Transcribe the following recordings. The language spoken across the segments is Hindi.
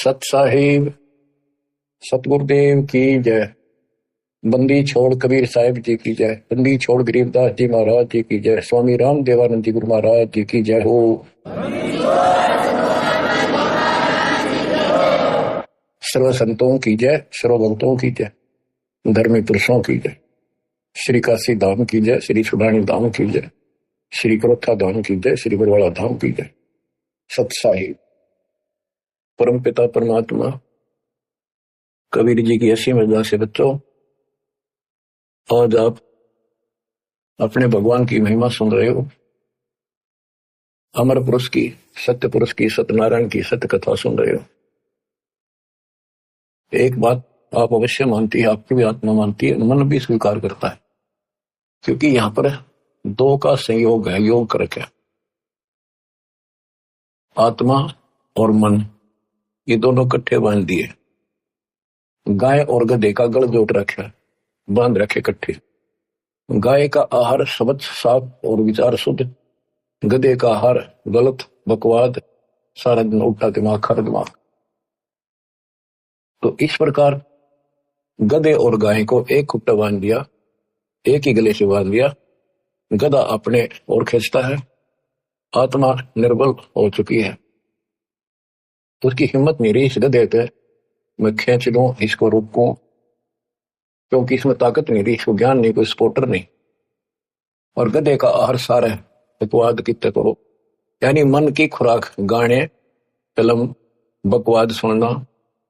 सत साहिब सतगुरुदेव की जय। बंदी छोड़ कबीर साहिब जी की जय। बंदी छोड़ गरीबदास जी महाराज जी की जय। स्वामी राम देवानंद जी गुरु महाराज जी की जय हो। सर्व संतों की जय, सर्व भक्तों की जय, धर्मी पुरुषों की जय। श्री काशी धाम की जय, श्री सुडानी धाम की जय, श्री करोथा धाम की जय, श्री बरवाड़ा धाम की जय। सत साहिब परम पिता परमात्मा कबीर जी की 80 मजा से बच्चों, आज आप अपने भगवान की महिमा सुन रहे हो। अमर पुरुष की, सत्य पुरुष की, सत्यनारायण की सत्य कथा सुन रहे हो। एक बात आप अवश्य मानती है, आपकी भी आत्मा मानती है, मन भी स्वीकार करता है, क्योंकि यहां पर दो का संयोग है, योग कर रखा है। आत्मा और मन ये दोनों इकट्ठे बांध दिए। गाय और गधे का गल जोड़ रखा है, बांध रखे इकट्ठे। गाय का आहार शब्द साफ और विचार शुद्ध, गधे का आहार गलत बकवाद, सारा दिन उल्टा दिमाग खरा दिमाग। तो इस प्रकार गधे और गाय को एक खुट्टा बांध दिया, एक ही गले से बांध दिया। गधा अपने और खींचता है, आत्मा निर्बल हो चुकी है, उसकी हिम्मत नहीं रही इस गधे पे मैं खींच लूं, इसको रोकूं, क्योंकि इसमें ताकत नहीं रही, इसको ज्ञान नहीं, कोई स्पोर्टर नहीं। और गधे का आहार सारा है बकवाद कितने करो, यानी मन की खुराक गाने, फिल्म, बकवाद सुनना,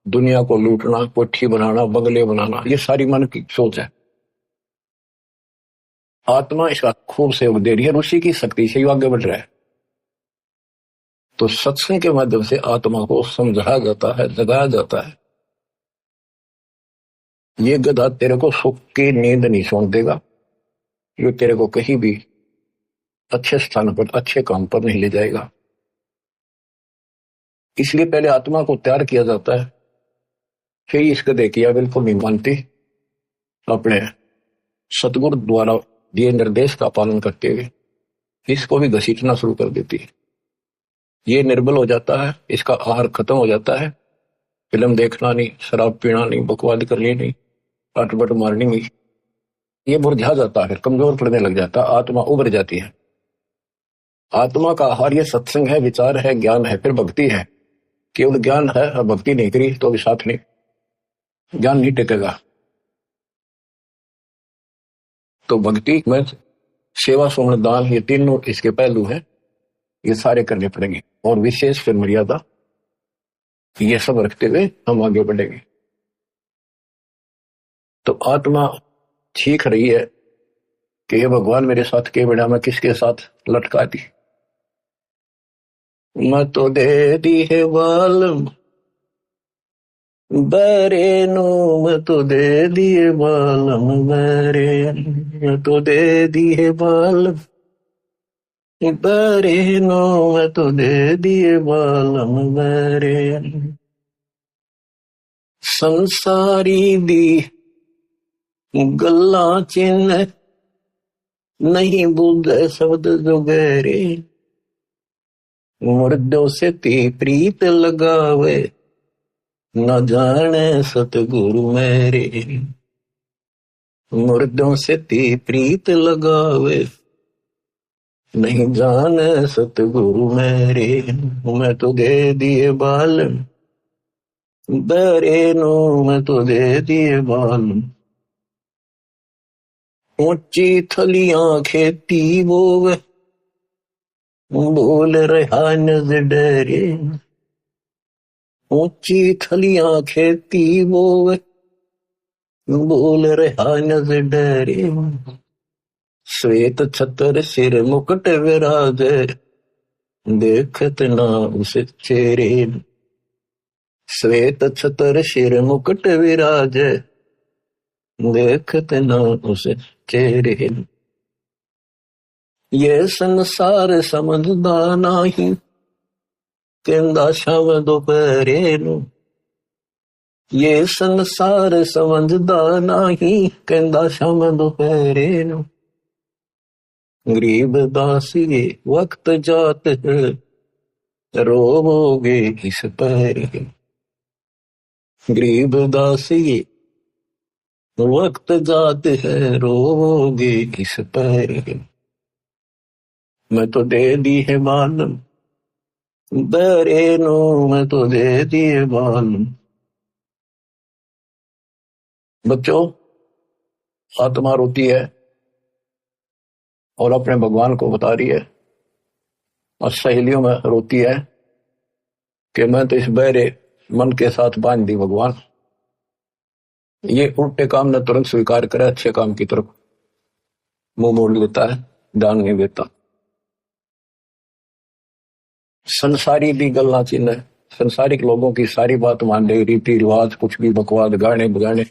दुनिया को लूटना, कोठी बनाना, बंगले बनाना, ये सारी मन की सोच है। आत्मा इसका खूब सहयोग दे रही है, ऋषि की शक्ति से आगे बढ़ रहा है। तो सत्संग के माध्यम से आत्मा को समझाया जाता है, जगाया जाता है। ये गधा तेरे को सुख की नींद नहीं सोने देगा, ये तेरे को कहीं भी अच्छे स्थान पर, अच्छे काम पर नहीं ले जाएगा। इसलिए पहले आत्मा को तैयार किया जाता है, फिर इस गधे की बिल्कुल नहीं मानती, अपने सतगुरु द्वारा दिए निर्देश का पालन करते हुए इसको भी घसीटना शुरू कर देती है। ये निर्बल हो जाता है, इसका आहार खत्म हो जाता है, फिल्म देखना नहीं, शराब पीना नहीं, बकवाद करनी नहीं, अटबट मारनी नहीं, ये मुरझा जाता है, कमजोर पड़ने लग जाता है, आत्मा उभर जाती है। आत्मा का आहार ये सत्संग है, विचार है, ज्ञान है, फिर भक्ति है। केवल ज्ञान है और भक्ति नहीं करी तो भी साथ नहीं, ज्ञान नहीं टिकेगा। तो भक्ति में सेवा, सुमन, दान, ये तीनों इसके पहलू हैं, ये सारे करने पड़ेंगे। और विशेष फिर मर्यादा, ये सब रखते हुए हम आगे बढ़ेंगे। तो आत्मा सीख रही है कि ये भगवान मेरे साथ के बड़ा, मैं किसके साथ लटका दी। मैं तो दे दी है बालम बरे नो, मैं तो दे दिए बालम बरे, मैं तो दे दी है बालम बरे नो, मैं तो दे दिए बालम बरे। संसारी दी गल्ला चिन्ह नहीं बुझे शब्द जुगेरे, मुर्दों से ती प्रीत लगावे न जाने सतगुरु मेरे। मुर्दों से ती प्रीत लगावे नहीं जाने सतगुरु मेरे। मैं तो दे दिए बाल बरे नो, मैं तो दे दिए बाल। ऊंची थलियां खेती बोवे बोल रहा नजर डरे। ऊंची थलियां खेती बोवे बोल रहा नजर डरे। श्वेत छतर सिर मुकुट विराजे देखत ना उस चेहरे। श्वेत छतर सिर मुकुट विराजे देखत ना उस चेहरे। ये संसार समझदा नहीं कहंदा शाम दोपहरे नू। ये संसार समझदा नहीं कहंदा शाम दोपहरे नू। गरीब दास ये वक्त जात है रोवोगे इस पर। गरीब दासी वक्त जाते है रोगे किस पर। मैं तो दे दी है मालूम दरे नो, मैं तो दे दी है मालूम। बच्चों, आत्मा रोती है और अपने भगवान को बता रही है, और सहेलियों में रोती है कि मैं तो इस बहरे मन के साथ बांध दी भगवान। ये उल्टे काम न तुरंत स्वीकार करे, अच्छे काम की तरफ मुंह मोड़ लेता है, ध्यान नहीं देता। संसारी दी गल्ला चिन्ह है, संसारिक लोगों की सारी बात मान ले, रीति रिवाज कुछ भी बकवाद, गाने बगाने,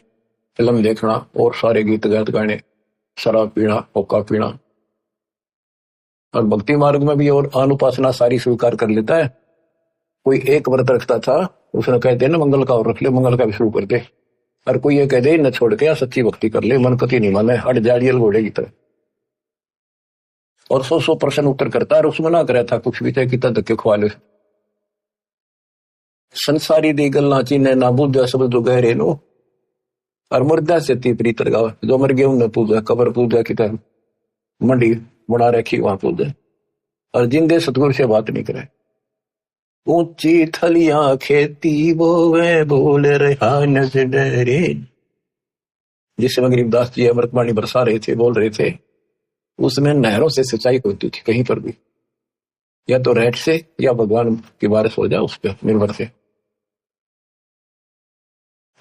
फिल्म देखना और सारे गीत गात गाने, शराब पीना, होका पीना। और भक्ति मार्ग में भी और अनुपासना सारी स्वीकार कर लेता है। कोई एक व्रत रखता था, उसने कहते ना मंगल का और रख ले, मंगल का भी शुरू कर दे। और कोई ये कह दे न छोड़ के या सच्ची भक्ति कर ले, मन कति नहीं माने, हट जाड़ियल घोड़े की तरह। और 100% उत्तर करता है, और उसमें ना करे था कुछ भी थे कितना धक्के खुआ ले। संसारी दी गल्ला चीने ना बुद्ध सब जो गहरे नो, और मुर्दा से ती प्रीतर गाव, जो मर गए उन्हें पूजा, कबर पूजा की तरह मंडी बना रखी वहां पूजा। और जिंदे सतगुरु से बात नहीं करे। ऊंची थलियां खेती बोवे बोल रहा नज डरे। जिसमें गरीबदास जी अमृतवाणी बरसा रहे थे, बोल रहे थे, उसमें नहरों से सिंचाई होती थी कहीं पर भी, या तो रेट से या भगवान की बारिश हो जाए उस पर निर्भर से।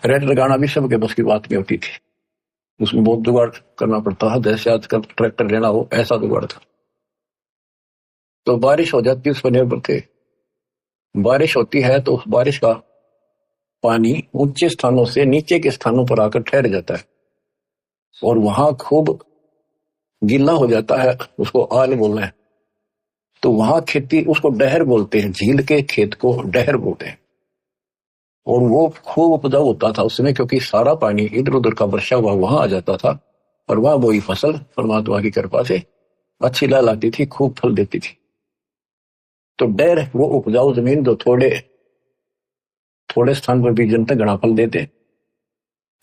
रेट लगाना भी सबके बस की बात नहीं होती थी, उसमें बहुत जुगाड़ करना पड़ता था, जैसे आजकल ट्रैक्टर लेना हो ऐसा जुगाड़ था। तो बारिश हो जाती उस पर निर्भर थे। बारिश होती है तो उस बारिश का पानी ऊंचे स्थानों से नीचे के स्थानों पर आकर ठहर जाता है, और वहां खूब गीला हो जाता है, उसको आल बोलना है। तो वहां खेती, उसको डहर बोलते हैं, झील के खेत को डहर बोलते हैं। और वो खूब उपजाऊ होता था उसमें, क्योंकि सारा पानी इधर उधर का वर्षा हुआ वहां आ जाता था, और वहां वही फसल परमात्मा की कृपा से अच्छी लहलाती थी, खूब फल देती थी। तो डहर वो उपजाऊ जमीन जो थोड़े थोड़े स्थान पर भी जनता घना फल देते।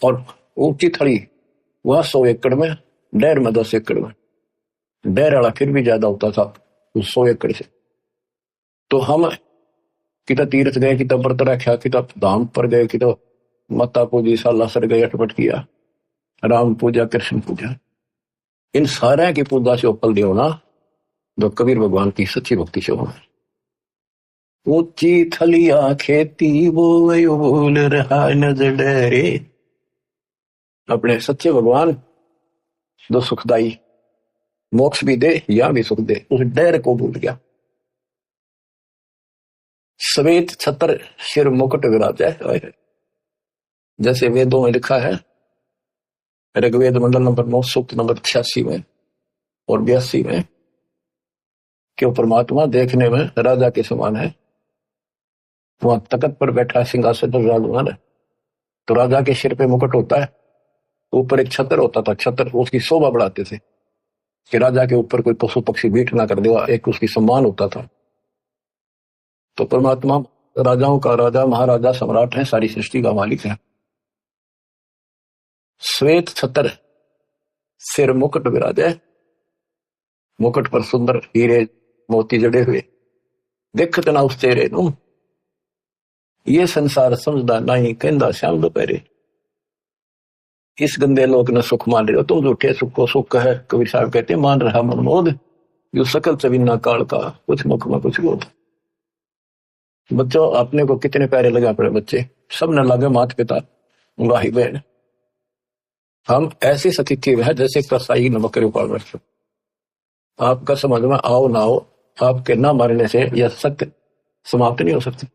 और ऊंची थड़ी वह 100 एकड़ में, डहर में 10 एकड़ में। डहर वाला फिर भी ज्यादा होता था उस 100 एकड़ से। तो हम कितना तीर्थ गए, कितना व्रत रखा, कितना धाम पर गए, कितना माता पूजी, सालासर गए, अटपट किया, राम पूजा, कृष्ण पूजा, इन सारे की पूजा से फल दियो ना जो कबीर भगवान की सच्ची भक्ति से होना। ऊंची थलिया खेती बोल रहा नजर डरे। अपने सच्चे भगवान जो सुखदाई, मोक्ष भी दे या भी सुख दे, उस डर को भूल गया। श्वेत छत्र सिर मुकुट विराज है, जैसे वेदों में लिखा है, ऋग्वेद मंडल नंबर 9 सूक्त नंबर 86 में और 82 में, कि परमात्मा देखने में राजा के समान है। वहां तख्त पर बैठा सिंहासन पर विराजमान है। तो राजा के सिर पे मुकुट होता है, ऊपर एक छत्र होता था, छत्र उसकी शोभा बढ़ाते थे कि राजा के ऊपर कोई पशु पक्षी बीट ना कर देवा, एक उसकी सम्मान होता था। तो परमात्मा राजाओं का राजा, महाराजा, सम्राट है, सारी सृष्टि का मालिक है। श्वेत छत्र सिर मुकुट विराजे, मुकुट पर सुंदर हीरे मोती जड़े हुए, देखत ना उस चेहरे नु, ये संसार समझदा नहीं, कहंदा श्याम दोपहरे। इस गंदे लोग न सुख मान रहे हो तुम, झूठे सुख को सुख है। कबीर साहब कहते मान रहा मनमोद, यो सकल चविन्ना काल का, कुछ मुख में कुछ बोध। बच्चों, अपने को कितने प्यारे लगे अपने बच्चे, सब न लगे माता पिता, भाई बहन। हम ऐसी स्थिति में है जैसे कसाई नमक के ऊपर बैठे। आपका समझ में आओ ना हो, आपके ना मारने से यह सत्य समाप्त नहीं हो सकती,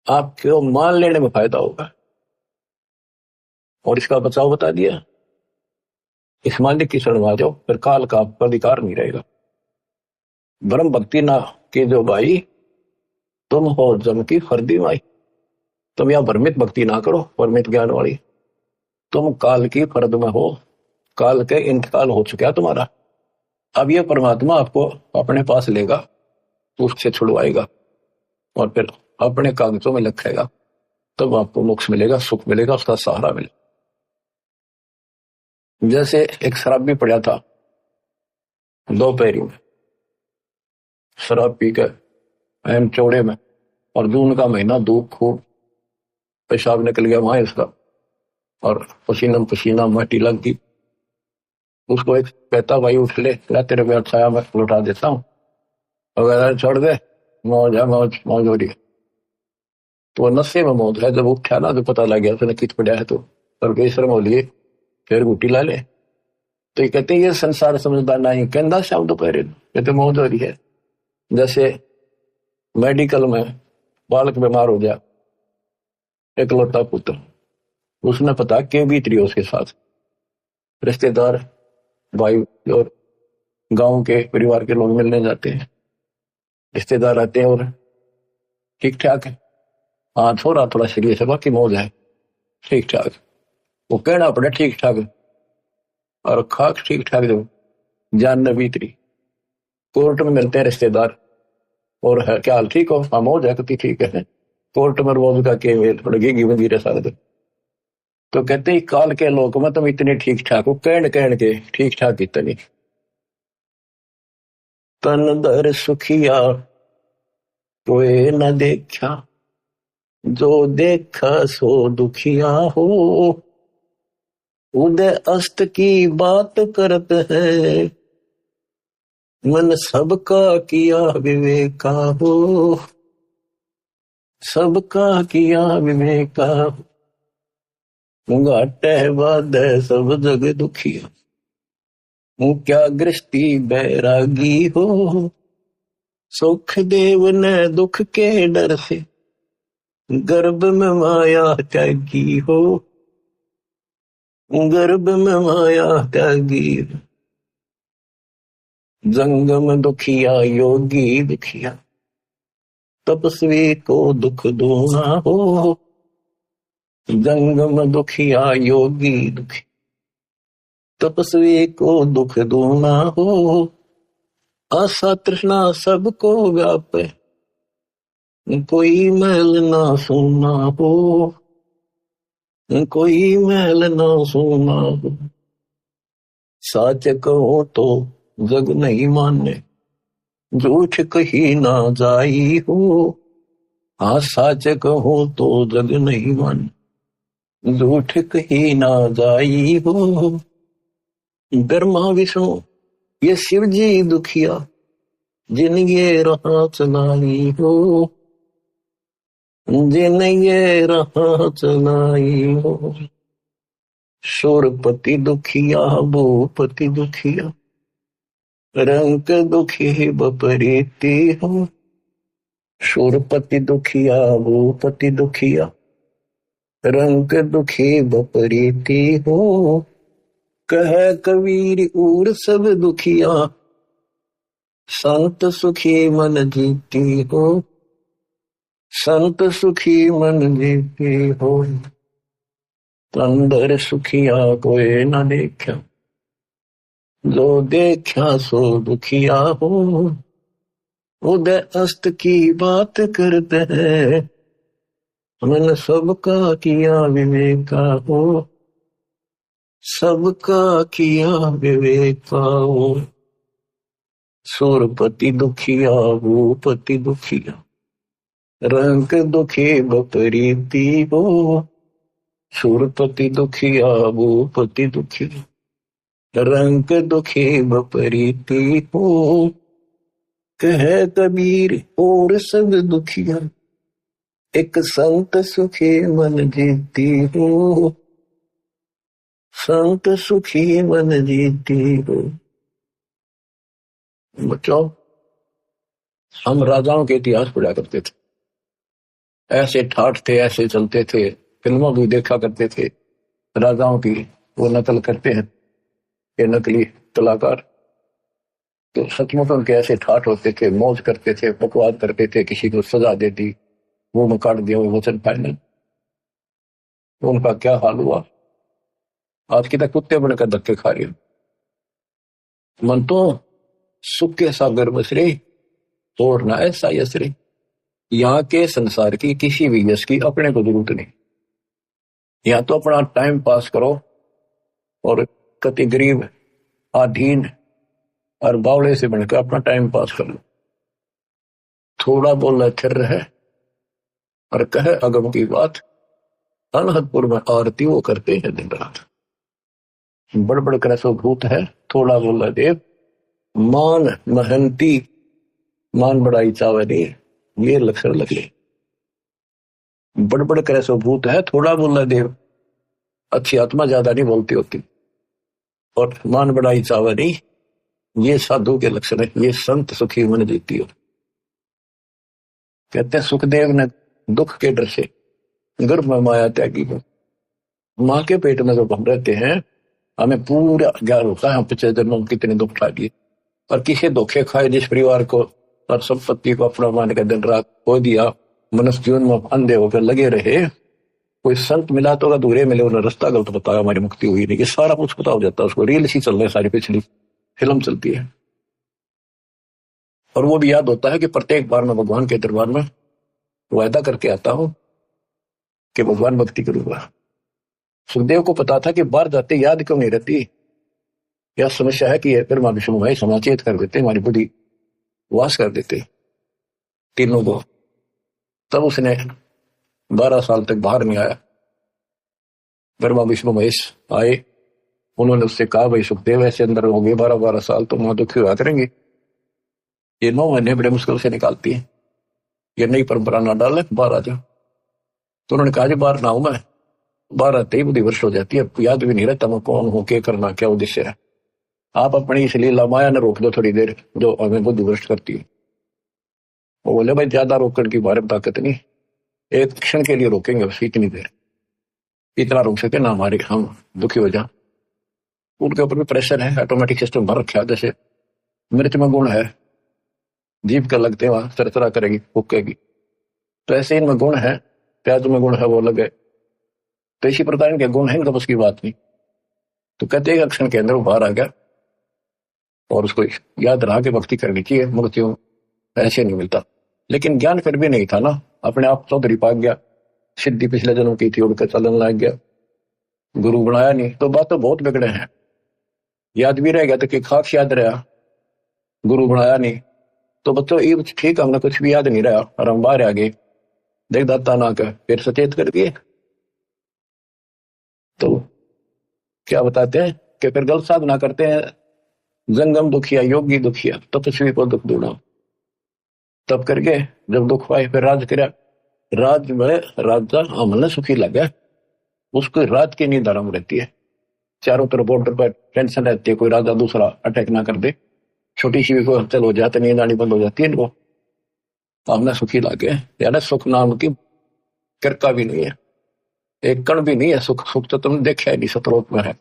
आपको मान लेने में फायदा होगा। और इसका बचाव बता दिया, इस मालिक की शरण आ जाओ, फिर काल का अधिकार नहीं रहेगा। ब्रह्म भक्ति ना के जो भाई, तुम हो जम की फर्दी माई। तुम यह भ्रमित भक्ति ना करो, परमित ज्ञान वाली। तुम काल की फर्द में हो, काल के इंतकाल हो चुका तुम्हारा। अब यह परमात्मा आपको अपने पास लेगा, उससे छुड़वाएगा और फिर अपने कागजों में लिखेगा। तब आपको मोक्ष मिलेगा, सुख मिलेगा, उसका सहारा मिलेगा। जैसे एक शराबी पड़ा था दोपहरी में, शराब पी कर एम चौड़े में, और जून का महीना, धूप खूब, पेशाब निकल गया वहां इसका, और पसीना पसीना माटी लग गई। उसको एक कहता, भाई उठ ले, तेरे पे अच्छा मैं लौटा देता हूँ, अगर छोड़ दे, मौज है, मौज मौज हो रही है। तो नशे में मौज है। जब उठा ना तो पता लग गया उसने कित पड़ा है, तो और बेशरम हो लिए, फिर गुटी ला ले। तो ये कहते ये संसार समझदार नहीं, कहता शाम दोपहर कहते मौज हो रही है। जैसे मेडिकल में बालक बीमार हो गया, इकलौता पुत्र, उसने पता के बीत रही उसके साथ, रिश्तेदार भाई और गांव के परिवार के लोग मिलने जाते हैं, रिश्तेदार आते हैं और ठीक ठाक है, हाँ थोड़ा थोड़ा सीरियस है, बाकी मौज है, ठीक ठाक। वो कहना पड़ा ठीक ठाक, और खाक ठीक ठाक जब जान न बीत रही। कोर्ट में मिलते हैं रिश्तेदार, और है क्या हाल, ठीक हो, हाँ मौज है, कति ठीक है। कोर्ट में रोज का के थोड़े गिगी वगीरे सारे। तो कहते ही काल के लोग में तुम इतने ठीक ठाक हो, कहन के ठीक ठाक इतनी। तन दर सुखिया कोई न देखा, जो देखा सो दुखिया हो। उदय अस्त की बात करते हैं, मन सबका किया विवेका हो। सबका किया विवेका, घाटे बाद सब जग दुखिया। क्या गृहस्थी बैरागी हो, सुख देव ने दुख के डर से, गर्भ में माया त्यागी हो। गर्भ में माया त्यागी, जंगम दुखिया योगी दुखिया। तपस्वी को दुख दूना हो, जंगम दुखिया योगी दुखी। तपस्वी को दुख दूना हो, आशा तृष्णा सबको व्यापे, कोई मैल ना सुना हो। कोई मैल ना सुना हो, सच कहो तो जग नहीं माने, झूठ कही ना जाई हो। हाँ सच कहो तो जग नहीं माने, झूठ कही ना जाई हो। ब्रह्मा विष्णु ये शिव जी दुखिया, जिन ये रहा चलाई हो। जिन ये रहा चलाई हो, शूरपति दुखिया भूपति दुखिया। रंग दुखी बपरीती हो, शूरपति दुखिया भूपति दुखिया। रंग दुखी बपरीती हो, कह कबीर उर सब दुखिया। संत सुखी मन जीती हो, संत सुखी मन जीती हो। तंदर सुखिया कोई न देखा, जो देखा सो दुखिया हो। उदय अस्त की बात करते हैं, मन सबका किया विवेका हो। सबका किया विवेका हो, सुरपति दुखिया भूपति दुखिया। रंग दुखी बपरीती हो, सुरपति दुखिया भूपति दुखिया। रंग दुखी बपरीती हो, कह कबीर और सब दुखिया। एक संत सुखी मन जीती हो, संत सुखी मन जीती हो। बच्चों, हम राजाओं के इतिहास पढ़ा करते थे, ऐसे ठाठ थे, ऐसे चलते थे, फिल्मों भी देखा करते थे। राजाओं की वो नकल करते हैं ये नकली कलाकार, तो सचमुच उनके ऐसे ठाठ होते थे, मौज करते थे, बकवाद करते थे, किसी को सजा दे दी, वो में काट दिया, वो वचन फाइनल। तो उनका क्या हाल हुआ, आज की तक कुत्ते बनकर धक्के खा रहे। मन तो सुख के सागर बसरे, तोड़ना ऐसा यसरे। यहाँ के संसार की किसी भी यश की अपने को जरूरत नहीं। यहाँ तो अपना टाइम पास करो और कति गरीब अधीन और बावले से बनकर अपना टाइम पास कर लो। थोड़ा बोला थिर रहे और कहे अगम की बात, अनहदपुर में आरती वो करते हैं दिन रात। बड़बड़ कर सो भूत है, थोड़ा बोला देव, मान महंती मान बड़ाई चावे नहीं, ये लक्षण लगे। बड़बड़ करे सो भूत है, थोड़ा बोला देव, अच्छी आत्मा ज्यादा नहीं बोलती होती, और मान बड़ाई चावे नहीं, ये साधु के लक्षण है, ये संत सुखी मन जीती हो। कहते हैं सुखदेव ने दुख के डर से गर्भ में माया त्यागी हो। माँ के पेट में जब हम रहते हैं हमें पूरा ज्ञान होता है हम पिछले जन्मों कितने दुख उठा दिए, और किसी धोखे खाए जिस परिवार को और संपत्ति को अपना मान के दिन रात खो दिया, मनुष्य जीवन में अंधे होकर लगे रहे। कोई संत मिला तो अधूरे मिले, उन्हें रास्ता गलत बताया, हमारी मुक्ति हुई नहीं, ये सारा कुछ पता हो जाता है उसको। रील सी चल रही है, सारी पिछली फिल्म चलती है, और वो भी याद होता है कि प्रत्येक बार मैं भगवान के दरबार में वायदा करके आता हूं कि भगवान भक्ति करूंगा। सुखदेव को पता था कि बाहर जाते याद क्यों नहीं रहती, यह समस्या है कि फिर मां विष्णु भाई समाचेत कर देते, हमारी बुद्धि वास कर देते तीनों को। तब उसने 12 साल तक बाहर नहीं आया। ब्रह्मा विष्णु महेश आए, उन्होंने उससे कहा भाई सुखदेव ऐसे अंदर हो गए 12-12 साल तो मां दुखी हुआ करेंगे, ये 9 महीने बड़े मुश्किल से निकालती है, ये नई परंपरा ना डाले, बाहर आ जाओ। तो उन्होंने कहा जी बाहर ना हूं मैं, बाहर आते ही बुद्धि भ्रष्ट हो जाती है, याद भी नहीं रहता मैं कौन हूं, क्या करना, क्या उद्देश्य है। आप अपनी इसलिए लामाया ने रोक दो थोड़ी देर, जो हमें बुद्धि भ्रष्ट करती है। वो बोले भाई ज्यादा रोकने की बारे में ताकत नहीं, एक क्षण के लिए रोकेंगे बस, इतनी देर, इतना रोक सके ना हमारे हम दुखी हो जाए। उनके ऊपर भी प्रेशर है, ऑटोमेटिक सिस्टम भर रखा है। जैसे मिर्च में गुण है, जीभ का लगते वहां तरतरा करेगी, फूकेगी, तो ऐसे इनमें गुण है, प्याज में गुण है वो लगे, तो इसी प्रकार के गुण है, इनका बस की बात नहीं। तो कहते हैं क्षण के अंदर वो बाहर आ गया, और उसको याद रहा कि भक्ति करनी चाहिए, मुक्तियों ऐसे नहीं मिलता। लेकिन ज्ञान फिर भी नहीं था ना, अपने आप चौधरी पाक गया, सिद्धि पिछले जन्म की थी उड़कर चलन लग गया, गुरु बनाया नहीं, तो बात तो बहुत बिगड़े हैं। याद भी रह गया तो कि खास याद रहा, गुरु बनाया नहीं, तो बच्चों ये ठीक, हमने कुछ भी याद नहीं रहा और हम बाहर आ गए, देख दाता ना कर फिर सचेत कर दिए। तो क्या बताते हैं कि फिर गलत साधना करते हैं, जंगम दुखिया योगी दुखिया तपस्वी को दुख दूना। तब करके जब दुख पाए फिर राज करा, राज में राजा हमने सुखी लगा, उसको रात की नींद आराम रहती है, चारों तरफ बॉर्डर पर टेंशन रहती है, कोई राजा दूसरा अटैक ना कर दे, छोटी सी भी कोई हलचल हो जाती नींद आनी बंद हो जाती है इनको। हमने सुखी लगे, यानी सुख नाम की किरका भी नहीं है, एक कण भी नहीं है सुख। सुख तो तुमने देखा ही नहीं, सतलोक में है,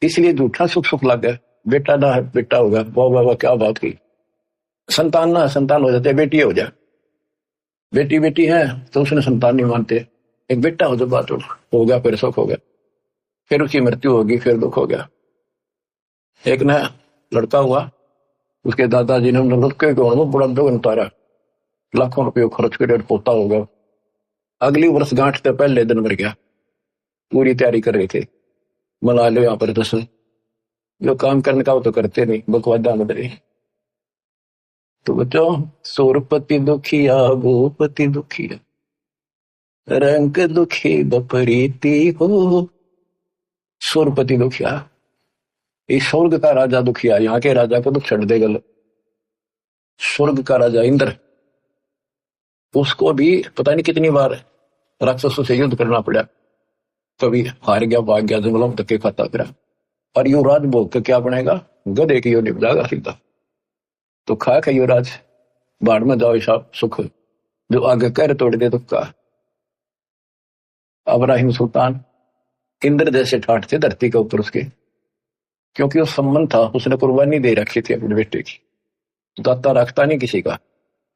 इसलिए झूठा सुख सुख लग गया। बेटा ना है बेटा होगा, वाह वाह वाह क्या बात की। संतान ना संतान हो जाते, बेटी हो जाए, बेटी बेटी है तो उसने संतान नहीं मानते, एक बेटा हो जो बात हो गया, फिर सुख हो गया, फिर उसकी मृत्यु होगी, फिर दुख हो गया। एक ना लड़का हुआ, उसके दादाजी ने लड़के को बड़ा दुख उतारा, लाखों रुपये खर्च कर पोता हो गया, अगली वर्ष गांठ से पहले दिन मर गया। पूरी तैयारी कर रहे थे, मना लो यहाँ पर दर्शन, जो काम करने का वो तो करते नहीं, बकवादा मत रही। तो बच्चों सूरपति दुखिया भूपति दुखिया, रंग दुखी बपरीति हो। सूरपति दुखिया, इस स्वर्ग का राजा दुखिया, यहाँ के राजा को दुख छड़ देगा। स्वर्ग का राजा इंद्र, उसको भी पता नहीं कितनी बार राक्षसों से युद्ध करना पड़ा, कभी हार गया, भाग गया, जंगलों में धक्के खाता फिरा, और युवराज भोग के क्या बनेगा, गधे की योनि जाएगा सीधा। तो खा के युवराज बाढ़ में जाओ साहब सुख, जो आगे कर तोड़ दे दुख का। अब्राहिम सुल्तान इंद्र जैसे ठाठ थे धरती के ऊपर उसके, क्योंकि वो संबंध था, उसने कुर्बानी दे रखी थी अपने बेटे की, दाता रखता नहीं किसी का।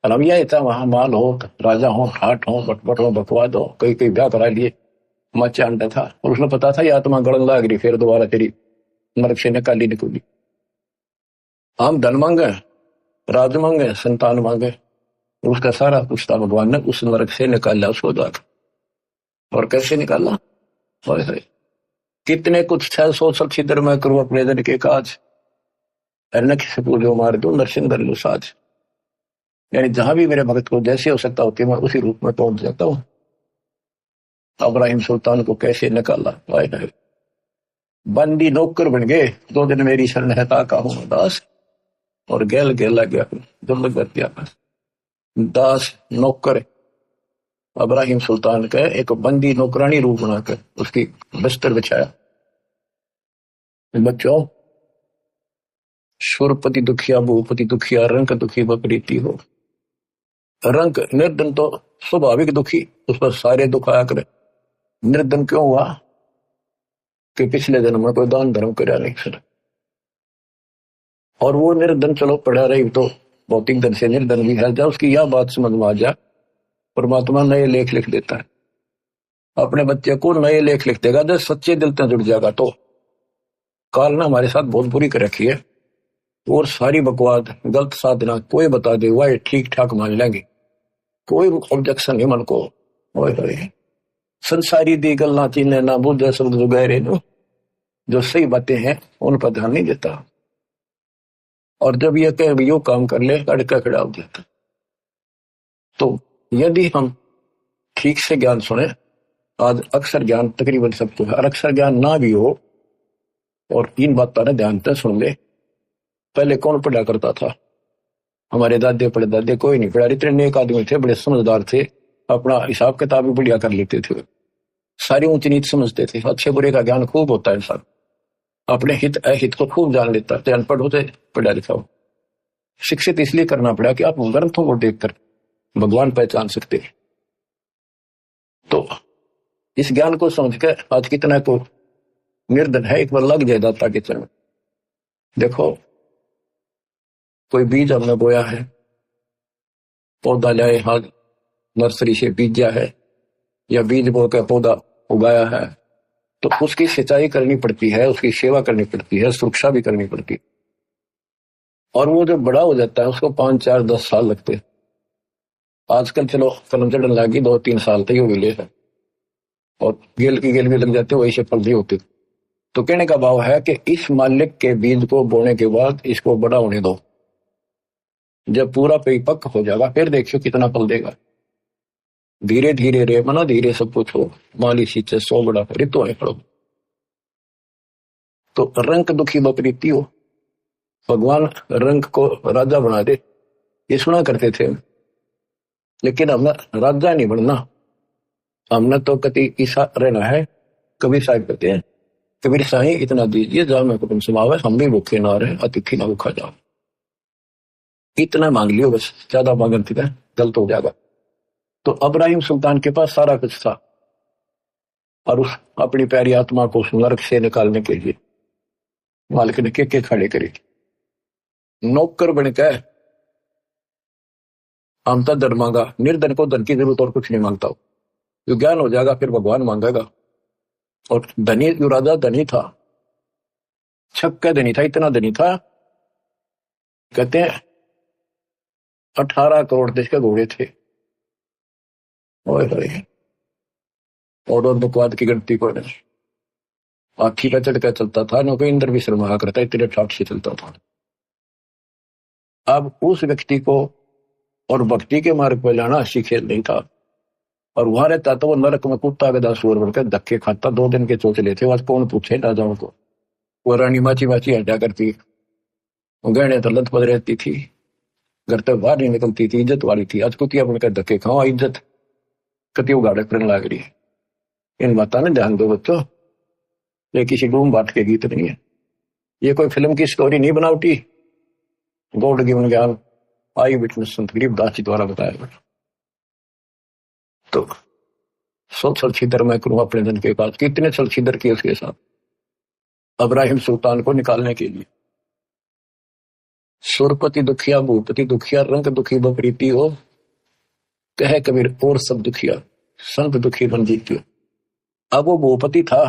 और हम यह था वहां माल हो, राजा हो, ठाठ हो, बटबट हो, बकवाद हो, कई कई ब्याह करा लिए, मचा अंडा था, और उसने पता था ये आत्मा गड़न लाग रही, फिर दोबारा तेरी नरक से निकाली निकली। हम धन मांगे, राज मांगे, संतान मांगे, उसका सारा कुछ था भगवान ने उस नरक से निकाला उसको जाकर। और कैसे निकाला? हाय हाय, कितने कुछ 600 छिद्र में करूं अपने दन के काज, अन्न से पूजो मार दो नरसिंह कर लो साज। यानी जहां भी मेरे भक्त को जैसे हो सकता होती है मैं उसी रूप में पहुंच जाता हूँ। इब्राहिम सुल्तान को कैसे निकाला? हाय हाय, बंदी नौकर बन गए, 2 दिन मेरी शरण है ताका हूं दास, और गैल गैला गया दुर्लभ गत्या दास नौकर इब्राहिम सुल्तान का एक बंदी नौकरानी रूप बनाकर उसकी बिस्तर बिछाया। बच्चों, सुरपति दुखिया भूपति दुखिया रंक दुखी बपरीति हो। रंक निर्धन तो स्वाभाविक दुखी, उस पर सारे दुख आया करे। निर्धन क्यों हुआ? कि पिछले जन्म में कोई दान धर्म कराया नहीं सर, और वो निर्धन चलो पड़ा रही तो भौतिक धन से निर्धन भी है। जब उसकी यह बात समझ में आ जाए, परमात्मा नए लेख लिख देता है। अपने बच्चे को नए लेख लिख देगा जब सच्चे दिल से जुड़ जाएगा। तो काल ने हमारे साथ बहुत बुरी कर रखी है, और सारी बकवाद गलत साधना कोई बता दे वह ठीक ठाक मान लेंगे, कोई ऑब्जेक्शन नहीं मन को। संसारी दी गल्ला चीने ना बुझे शब्द जुगैरे नो, जो सही बातें हैं उन पर ध्यान नहीं देता, और जब ये कह यो काम कर ले अड़का खड़ा हो जाता। तो यदि हम ठीक से ज्ञान सुने, आज अक्सर ज्ञान तकरीबन सबको है, और अक्सर ज्ञान ना भी हो और इन बातों ने ध्यान से सुन ले। पहले कौन पढ़ा करता था? हमारे दादे पड़दादे कोई नहीं पढ़ा। इतने नेक आदमी थे, बड़े समझदार थे, अपना हिसाब किताब भी बढ़िया कर लेते थे, सारी ऊंच नीच समझते थे, अच्छे बुरे का ज्ञान खूब होता है इंसान, अपने हित अहित को खूब जान लेता है। अनपढ़ होते पढ़ा लिखा हो। शिक्षित इसलिए करना पड़ा कि आप ग्रंथों को देखकर भगवान पहचान सकते। तो इस ज्ञान को समझकर आज कितना को निर्धन है, एक बार लग जाए दाता के चरण। देखो, कोई बीज हमने बोया है, पौधा लाए हाथ नर्सरी से बीजा है, या बीज बो के पौधा उगाया है, तो उसकी सिंचाई करनी पड़ती है, उसकी सेवा करनी पड़ती है, सुरक्षा भी करनी पड़ती है। और वो जब बड़ा हो जाता है उसको 5, 4, 10 साल लगते। आजकल चलो कलम चढ़ने लगी 2-3 साल तक वो विले है, और गेल की गेल भी लग जाते, वही से फल नहीं होते। तो कहने का भाव है कि इस मालिक के बीज को बोने के बाद इसको बड़ा होने दो, जब पूरा परिपक्व हो जाएगा फिर देखियो कितना फल देगा। धीरे धीरे रे मना धीरे सब कुछ हो, माली सींचे 100 बड़ा ऋतु है पड़ो। तो रंक दुखी बपरीति हो, भगवान रंक को राजा बना दे, ये सुना करते थे। लेकिन हमने राजा नहीं बनना, हमने तो कति ईसा रहना है। कबीर साहब कहते हैं, कबीर साईं इतना दीजिए जहां में कुटुंब समावे, हम भी भूखे ना रहे अतिथि ना भूखा जाओ। इतना मांग लियो बस, ज्यादा मांगन थी गलत हो जाएगा। तो इब्राहिम सुल्तान के पास सारा कुछ था, और उस अपनी प्यारी आत्मा को नरक से निकालने के लिए मालिक ने के खड़े करे। नौकर बनकर हम तो धन मांगा, निर्धन को धन की जरूरत और कुछ नहीं मांगता हो, जो ज्ञान हो जाएगा फिर भगवान मांगेगा। और धनी जो राजा धनी था, छक्का धनी था, इतना धनी था, कहते हैं 18 करोड़ देश के घोड़े थे। और बकवाद की गिनती को आखी का चढ़कर चलता था, न कोई इंद्र भी शर्मा करता, इतने ठाट से चलता था। अब उस व्यक्ति को और भक्ति के मार्ग पर लाना अच्छी खेल नहीं था, और वहां रहता तो वो नरक में कुत्ता गधा सुअर बनकर धक्के खाता। 2 दिन के चोचले थे, आज कौन पूछे राजाओं को। वो रानी माची माची हटा करती, गहने तो लत पद रहती थी, घर तक बाहर नहीं निकलती थी, इज्जत वाली थी। आज कुतिया बनकर धक्के खाओ, इज्जत कति उगाड़ करने लग रही है। इन बातों ने ध्यान दो बच्चों, ये किसी डूम बाट के गीत नहीं है, ये कोई फिल्म की स्टोरी नहीं बनावटी। गॉड गिवन ज्ञान आई विटनेस संत गरीबदास जी द्वारा बताया गया। तो 100 छलछीदर मैं करूं अपने धन के पास, कितने छलछीदर किए उसके साथ इब्राहिम सुल्तान को निकालने के लिए। सुरपति दुखिया भूपति दुखिया रंग दुखी बपरीति हो, कहे कबीर और सब दुखिया संत दुखी बन जीतियो। अब वो भूपति था,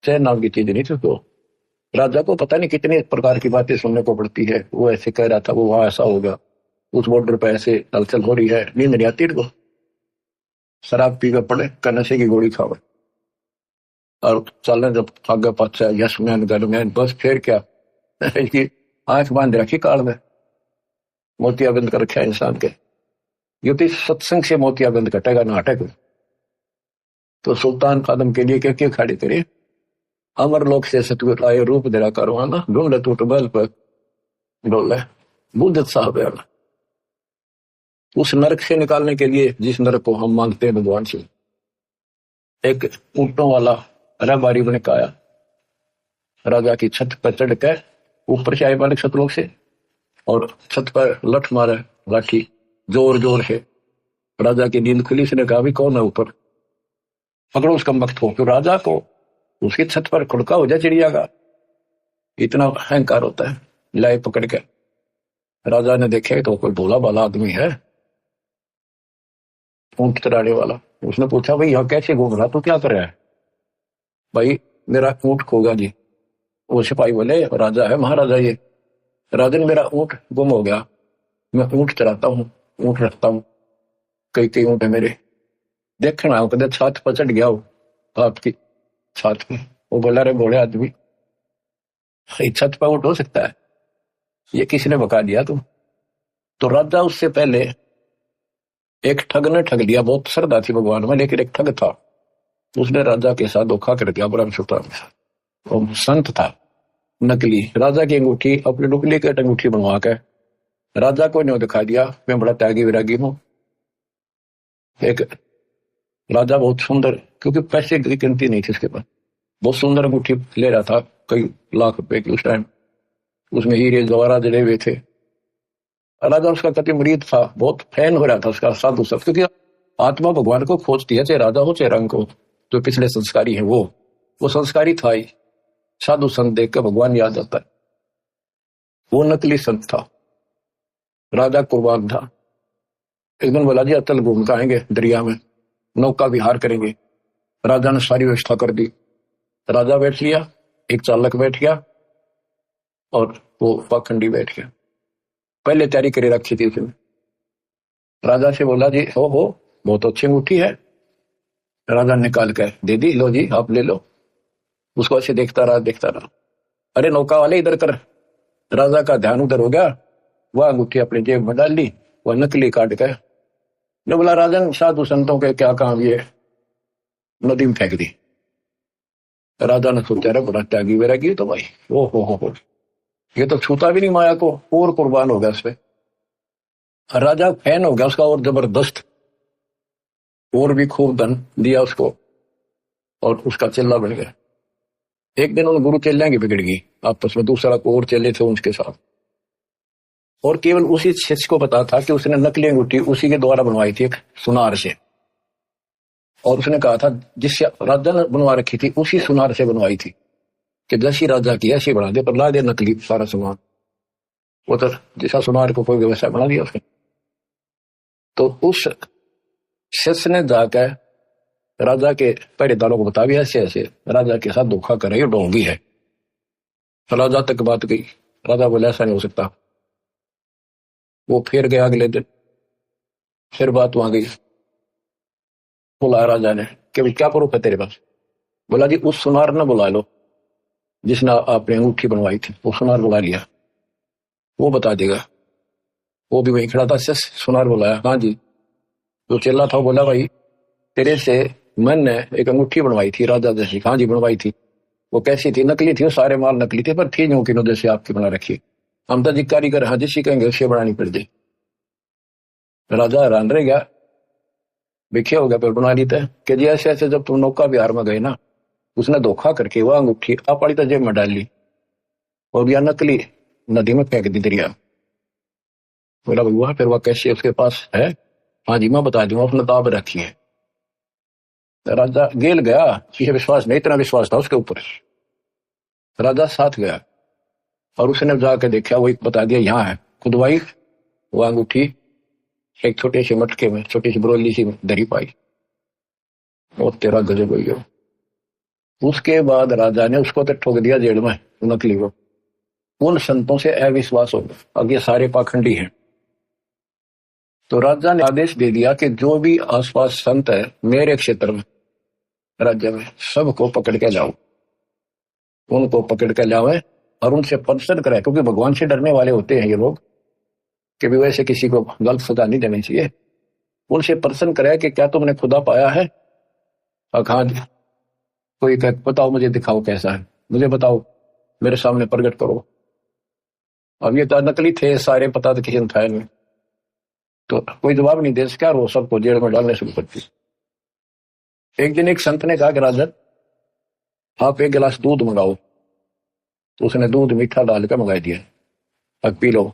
चाहे नाम की चीज नहीं थी, तो राजा को पता नहीं कितने प्रकार की बातें सुनने को पड़ती है। वो ऐसे कह रहा था, वो वहां ऐसा होगा, उस बॉर्डर पे ऐसे हलचल हो रही है, नींद नहीं आती इनको, शराब पी कर पड़े का नशे की गोली खावे और चलने जब आगे पाछे यस मैन गन मैन बस फिर क्या इसकी आंख बांध रखी काल में, मोतियाबिंद कर रखा है इंसान के। ये तो इस सत्संग से मोतियाबिंद कटेगा नाटक। तो सुल्तान कादम के लिए क्या क्या खड़ी करे, अमर लोक से सतगुर आए रूप धरा करवाना, ढूंढ टूट बल पर डोले बुद्ध साहब है। उस नरक से निकालने के लिए जिस नरक को हम मांगते हैं भगवान से, एक ऊंटों वाला रहबारी बने का आया, राजा की छत पर चढ़ कर ऊपर से आए मालिक सतलोक से, और छत पर लठ मारे लाठी जोर जोर से। राजा की नींद खुली, उसने कहा भी कौन है ऊपर, पकड़ो उसका मख्त हो। क्यों राजा को उसकी छत पर खुड़का हो जाए चिड़िया का, इतना अहंकार होता है। लाए पकड़ के राजा ने देखे तो कोई भोला भाला आदमी है, ऊंट चराने वाला। उसने पूछा भाई यहाँ कैसे घूम रहा, तू क्या कर रहा है? भाई मेरा ऊंट खोगा जी। वो सिपाही बोले राजा है महाराजा ये। राजन मेरा ऊंट गुम हो गया, मैं ऊंट चराता हूँ, ऊंट रखता हूँ, कई कई ऊंट है मेरे, देखना हो कदे छत पर चढ़ गया हो आपकी छत पे। वो बोला रे बोले आदमी छत पर ऊंट हो सकता है, ये किसी ने बका दिया तू। तो राजा उससे पहले एक ठग ने ठग लिया, बहुत श्रद्धा थी भगवान में, लेकिन एक ठग था, उसने राजा के साथ धोखा कर दिया ब्रह्म सुल्तान के साथ। वो संत था नकली, राजा की अंगूठी अपनी डुप्लीकेट अंगूठी बनवा के राजा को नहीं दिखा दिया मैं बड़ा त्यागी विरागी हूं। एक राजा बहुत सुंदर, क्योंकि पैसे की गिनती नहीं थी उसके पास, बहुत सुंदर अंगूठी ले रहा था कई लाख रुपए की उस टाइम, उसमें हीरे जवाहरात जड़े हुए थे। राजा उसका कति मुरीद था, बहुत फैन हो रहा था उसका साधु सब, क्योंकि आत्मा भगवान को खोजती है, चाहे राजा हो चाहे रंग हो। जो पिछले संस्कारी है वो संस्कारी था ही, साधु संत देख कर भगवान याद आता है। वो नकली संत था, राजा कुर्बान था। एक दिन बोला जी अतल घूम के आएंगे दरिया में, नौका विहार करेंगे। राजा ने सारी व्यवस्था कर दी, राजा बैठ लिया, एक चालक बैठ गया और वो पाखंडी बैठ गया। पहले तैयारी करे रखी थी उसने। राजा से बोला जी हो बहुत अच्छी अंगूठी है। राजा ने निकाल कर दे दी, लो जी आप ले लो। उसको ऐसे देखता रहा। अरे नौका वाले इधर कर। राजा का ध्यान उधर हो गया, वह अंगूठी अपनी जेब में डाल ली, वह नकली काट कर ने बोला राजन साधु संतों के क्या काम, ये नदी में फेंक दी। राजा ने सोचा रहा बड़ा त्यागी वैरागी तो भाई, ओ हो ये तो छूता भी नहीं माया को, और कुर्बान हो गया उस पे। राजा फैन हो गया उसका और जबरदस्त, और भी खूब धन दिया उसको और उसका चेला बन गया। एक दिन उन गुरु चेले की बिगड़ गई आपस में, दूसरा को और चेले थे उनके साथ, और केवल उसी शिष्य को पता था कि उसने नकली अंगूठी उसी के द्वारा बनवाई थी एक सुनार से, और उसने कहा था जिससे राजा ने बनवा रखी थी उसी सुनार से बनवाई थी कि जैसी राजा की ऐसी बना दे, पर ला दे नकली सारा सामान। वो तो जैसा सुनार को कोई व्यवसाय बना दिया उसने। तो उस शिष्य ने जाकर राजा के पहरेदारों को बता भी ऐसे ऐसे राजा के साथ धोखा करे, ढोंगी है। राजा तक बात गई, राजा बोले ऐसा नहीं हो सकता। वो फिर गया अगले दिन, फिर बात वहां गई, बुलाया राजा ने कि भाई क्या प्रूफ है तेरे पास? बोला जी उस सुनार ने बुला लो जिसने आपने अंगूठी बनवाई थी, वो सुनार बुला लिया, वो बता देगा। वो भी वहीं खड़ा था, सुनार बुलाया, हाँ जी। जो चेला था बोला भाई तेरे से मैंने एक अंगूठी बनवाई थी राजा जैसी। हाँ जी बनवाई थी। वो कैसी थी? नकली थी, वो सारे माल नकली थे, पर थी यूं कि जैसे आपकी बना रखी। हम तो जी कारीगर हाँ जिसी कहेंगे उसे बनानी पड़ जाए। राजा हैरान रह गया, विख्या हो गया, फिर बना ली थे कि जी ऐसे ऐसे जब तुम नौका विहार में गए ना, उसने धोखा करके वह अंगूठी आप वाली जेब में डाल ली और यह नकली नदी में फेंक दी दरिया। बोला भगवान फिर वह कैसे उसके पास है? हाँ जी मैं बता दूंगा, उसने दाब रखी है। राजा गेल गया, ये विश्वास नहीं, इतना विश्वास था उसके ऊपर। राजा साथ गया और उसने जाकर देखा, वही बता दिया यहाँ है, खुदवाई वो अंगूठी एक छोटे से मटके में, छोटी सी बरोली सी धरी पाई, और तेरा गजब हो गया। उसके बाद राजा ने उसको तो ठोक दिया जेल में, नकली को। उन संतों से अविश्वास हो गया, अब ये सारे पाखंडी हैं, तो राजा ने आदेश दे दिया कि जो भी आसपास संत है मेरे क्षेत्र में, राज्य में, सबको पकड़ के लाओ, उनको पकड़ के लाओ और उनसे प्रदर्शन कराए, क्योंकि भगवान से डरने वाले होते हैं ये लोग कि भी वैसे किसी को गलत सजा नहीं देनी चाहिए। उनसे प्रदर्शन कराए कि क्या तुमने खुदा पाया है? हाँ जी। कोई कहे बताओ, मुझे दिखाओ कैसा है, मुझे बताओ, मेरे सामने प्रकट करो। अब ये तो नकली थे सारे, पता तो किसी ने था नहीं, तो कोई जवाब नहीं दे सका, वो सबको जेल में डालने शुरू कर दी। एक दिन एक संत ने कहा कि राजन आप एक गिलास दूध मंगाओ, तो उसने दूध मीठा डाल कर मंगा दिया, अब पी लो।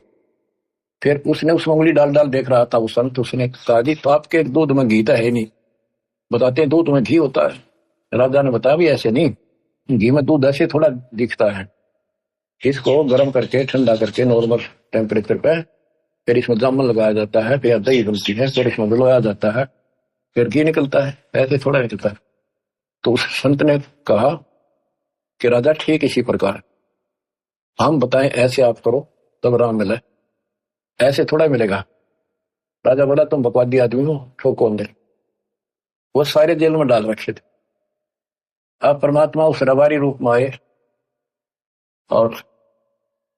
फिर उसने उसमें उंगली डाल डाल देख रहा था वो संत, उसने कहा जी तो आपके दूध में घी तो है नहीं, बताते हैं दूध में घी होता है। राजा ने बताया भी ऐसे नहीं, घी में दूध ऐसे थोड़ा दिखता है, इसको गर्म करके ठंडा करके नॉर्मल टेम्परेचर पे, फिर इसमें जामुन लगाया जाता है, फिर दही बनती है, फिर इसमें मिलाया जाता है, फिर घी निकलता है, ऐसे थोड़ा निकलता है। तो उस संत ने कहा कि राजा ठीक इसी प्रकार हम बताएं ऐसे आप करो तब राम मिले, ऐसे थोड़ा मिलेगा। राजा बोला तुम बकवादी आदमी हो, ठोको अंदर। वो सारे जेल में डाल रखे थे। अब परमात्मा उस रबारी रूप में आए और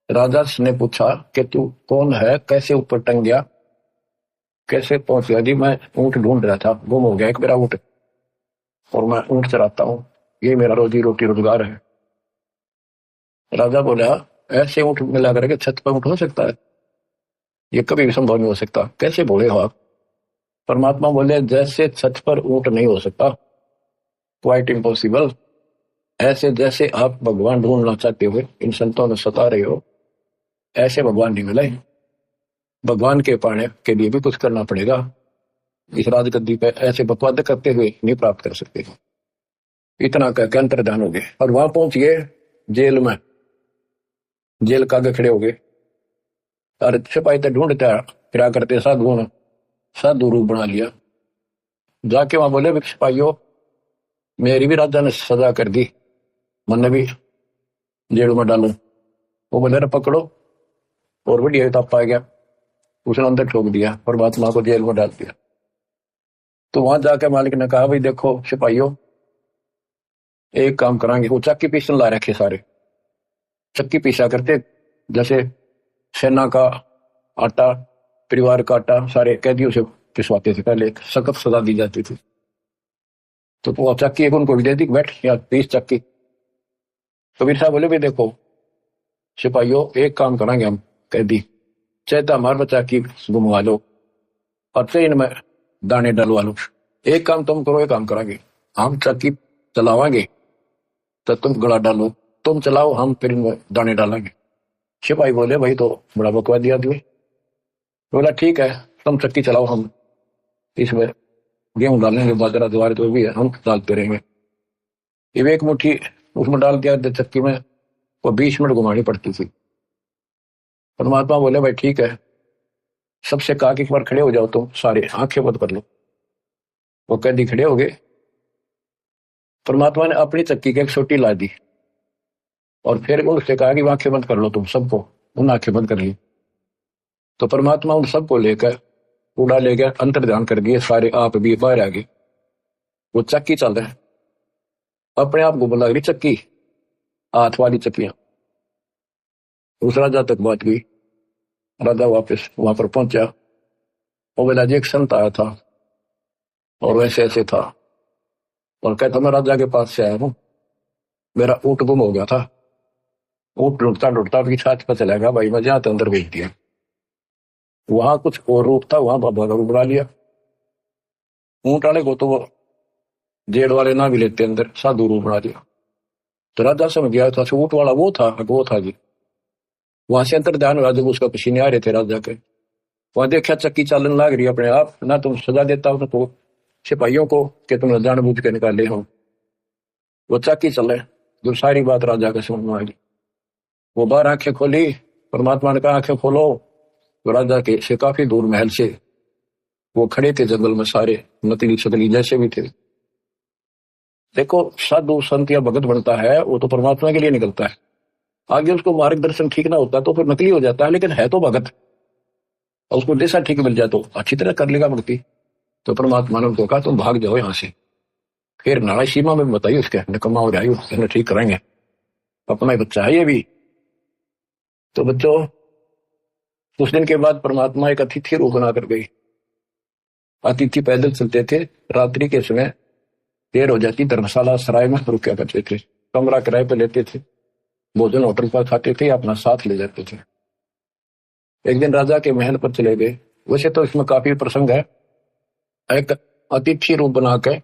राजा ने पूछा कि तू कौन है, कैसे ऊपर टंग गया, कैसे पहुंच गया? जी मैं ऊंट ढूंढ रहा था, गुम हो गया एक मेरा ऊंट, और मैं ऊंट चराता हूँ, ये मेरा रोजी रोटी रोजगार है। राजा बोला ऐसे ऊंट मिला करके छत पर ऊंट हो सकता है? ये कभी भी संभव नहीं हो सकता, कैसे बोले हो आप? परमात्मा बोले जैसे छत पर ऊंट नहीं हो सकता, क्वाइट इम्पॉसिबल, ऐसे जैसे आप भगवान ढूंढना चाहते हुए इन संतों में सता रहे हो, ऐसे भगवान नहीं मिले। भगवान के पाने के लिए भी कुछ करना पड़ेगा, इस राजगद्दी पे ऐसे बकवाद करते हुए नहीं प्राप्त कर सकते। इतना कह के अंतर्धान हो गए और वहां पहुंच गए जेल में, जेल के आगे खड़े हो गए और सिपाही तो ढूंढता फिरा करते, साधुओं ने साधु रूप बना लिया। जाके वहां बोले सिपाहियों मेरी भी राजा ने सजा कर दी, मैंने भी जेल में डालू। वो बोले पकड़ो, और बढ़िया तप आ गया, उसने अंदर ठोक दिया, परमात्मा को जेल में डाल दिया। तो वहां जाके मालिक ने कहा भाई देखो सिपाहियों एक काम करांगे, वो चक्की पीसन ला रखे सारे, चक्की पीसा करते, जैसे सेना का आटा, परिवार का आटा सारे कैदियों से पिसवाते थे, पहले एक सख्त सजा दी जाती थी। तो वो चक्की एक उनको भी दे दी, बैठ या 30 चक्की। कबीर साहब बोले भाई देखो सिपाहियों एक काम करांगे हम कैदी, चाहे तो हमारे बच्चा की घुमवा लो और ट्रेन में दाने डलवा लो, एक काम तुम करो, एक काम करांगे, हम चक्की चलावांगे तो तुम गला डालो, तुम चलाओ हम फिर इनमें दाने डालेंगे। सिपाही बोले भाई तो बड़ा बकवादी आदमी। बोला ठीक है तुम चक्की चलाओ, हम इसमें गेहूं डालेंगे, बाजरा द्वार जो भी है हम डालते रहेंगे। ये एक मुट्ठी उसमें डाल दिया चक्की में, वो 20 मिनट घुमानी पड़ती थी। परमात्मा बोले भाई ठीक है, सबसे कहा कि एक बार खड़े हो जाओ तुम सारे, आंखें बंद कर लो। वो कैदी खड़े हो गए। परमात्मा ने अपनी चक्की की एक छोटी ला दी और फिर उनसे कहा कि आंखें बंद कर लो तुम सबको, उन आंखें बंद कर ली। तो परमात्मा उन सबको लेकर उड़ा ले गया, अंतर्ध्यान कर दिए सारे, आप भी बाहर आ गए। वो चक्की चल रहा है, अपने आप घूमने लग रही चक्की, हाथ वाली चक्कियां। उस राजा तक बात गई, राजा वापस वहां पर पहुंचा। वो बोला जी एक संत आया था और वैसे ऐसे था, और कहता मैं राजा के पास से आया हूँ, मेरा ऊँट गुम हो गया था, ऊँट ढूंढता ढूंढता अपनी छात पर चला गया, भाई मैं जहां तो अंदर भेज दिया। वहां कुछ और रूप था, वहां बाबा का रूप बना लिया। ऊँट वाले को तो वो जेल वाले ना भी लेते अंदर, साधु रूप बना दिया। तो राजा समझ गया था ऊँट वाला वो था जी। वहां से अंतर्ध्यान हुआ, जब उसका पसीने आ रहे थे राजा के, वहां देखा चक्की चालन लाग रही अपने आप, ना तुम सजा देता हो तो सिपाहियों को कि तुमने जानबूझ के निकाले हो, वो चक्की चले। जो सारी बात राजा के समझ में आई, वो बाहर आंखें खोली, परमात्मा ने कहा आंखें खोलो। तो राजा के से काफी दूर महल से वो खड़े थे जंगल में, सारे नकली शकली जैसे भी थे। देखो साधु संत या भगत बनता है वो तो परमात्मा के लिए निकलता है, आगे उसको मार्गदर्शन ठीक ना होता तो फिर नकली हो जाता है, लेकिन है तो भगत। और उसको जैसा ठीक मिल जाए तो अच्छी तरह कर लेगा भक्ति। तो परमात्मा ने उनको कहा तुम भाग जाओ यहाँ से। फिर नारायण सीमा में बताइए उसके निकम्मा हो जाएगी, ठीक करेंगे, अपना ही बच्चा है ये भी। तो बच्चों कुछ दिन के बाद परमात्मा एक अतिथि रूप बना कर गई। अतिथि पैदल चलते थे, रात्रि के समय देर हो जाती, धर्मशाला सराय में रुका करते थे, कमरा किराए पे लेते थे, भोजन होटल पर खाते थे, अपना साथ ले जाते थे। एक दिन राजा के महल पर चले गए। वैसे तो इसमें काफी प्रसंग है। एक अतिथि रूप बना के